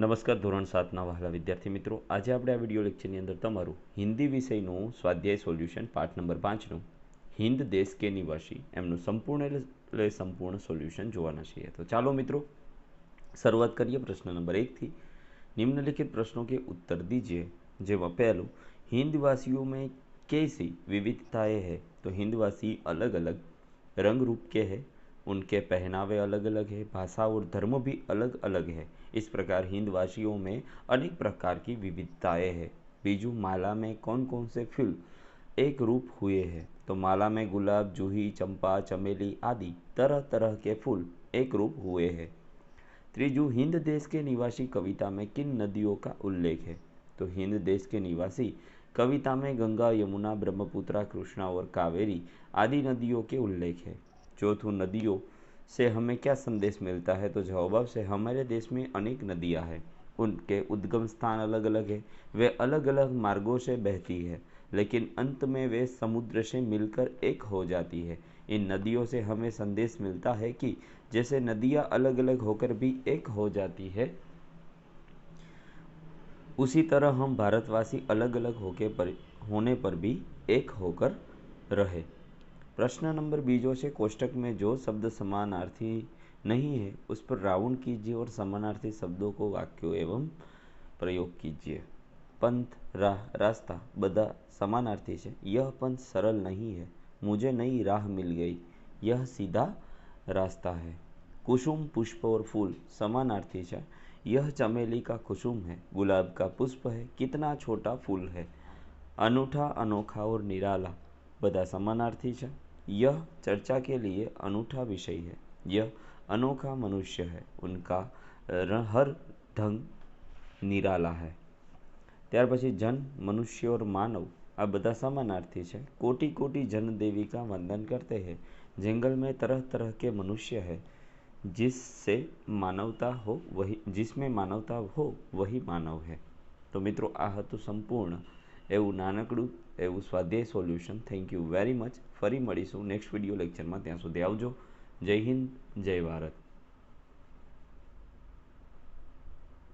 નમસ્કાર ધોરણ 7ના વહાલા વિદ્યાર્થી મિત્રો, આજે આપણે આ વિડીયો લેક્ચરની અંદર તમારું હિન્દી વિષયનું સ્વાધ્યાય સોલ્યુશન પાઠ નંબર 5નું હિન્દ દેશ કે નિવાસી એમનું સંપૂર્ણ સોલ્યુશન જોવાના છીએ। તો ચાલો મિત્રો શરૂઆત કરીએ પ્રશ્ન નંબર 1થી। निम्नलिखित प्रश्नों के उत्तर दीजिए। જેમાં પહેલું, हिंदवासियों में कैसी विविधताएं हैं? तो हिंदवासी अलग अलग रंग रूप के हैं, उनके पहनावे अलग अलग है, भाषा और धर्म भी अलग अलग है। इस प्रकार हिंदवासियों में अनेक प्रकार की विविधताएं हैं। बीजू, माला में कौन कौन से फूल एक रूप हुए हैं? तो माला में गुलाब, जूही, चंपा, चमेली आदि तरह तरह के फूल एक रूप हुए हैं। त्रीजू, हिंद देश के निवासी कविता में किन नदियों का उल्लेख है? तो हिंद देश के निवासी कविता में गंगा, यमुना, ब्रह्मपुत्रा, कृष्णा और कावेरी आदि नदियों के उल्लेख है। चौथों, नदियों से हमें क्या संदेश मिलता है? तो जवाब से हमारे देश में अनेक नदियां हैं, उनके उद्गम स्थान अलग अलग है, वे अलग अलग मार्गों से बहती है, लेकिन अंत में वे समुद्र से मिलकर एक हो जाती है। इन नदियों से हमें संदेश मिलता है कि जैसे नदियां अलग अलग होकर भी एक हो जाती है, उसी तरह हम भारतवासी अलग अलग होने पर भी एक होकर रहे। प्रश्न नंबर बीजों से कोष्टक में जो शब्द समानार्थी नहीं है उस पर राउंड कीजिए और समानार्थी शब्दों को वाक्यों एवं प्रयोग कीजिए। पंथ, राह, रास्ता बदा समानार्थी है। यह पंथ सरल नहीं है, मुझे नई राह मिल गई, यह सीधा रास्ता है। कुसुम, पुष्प और फूल समानार्थी है। यह चमेली का कुसुम है, गुलाब का पुष्प है, कितना छोटा फूल है। अनूठा, अनोखा और निराला बदा समानार्थी है। यह चर्चा के लिए अनूठा विषय है, यह अनोखा मनुष्य है, उनका हर ढंग निराला है। त्यार पछी जन, मनुष्य और मानव आ बदा समानार्थी है। कोटि कोटि जन देवी का वंदन करते हैं। जंगल में तरह तरह के मनुष्य है, जिसमें मानवता हो वही मानव है। तो मित्रों आ हतुं संपूर्ण एवं नानकड़ुं एवं स्वाध्याय solution. Thank you very much. फरी मळीशुं नेक्स्ट विडियो लेक्चर में, त्यां सुधी आवजो। जय हिंद, जय भारत।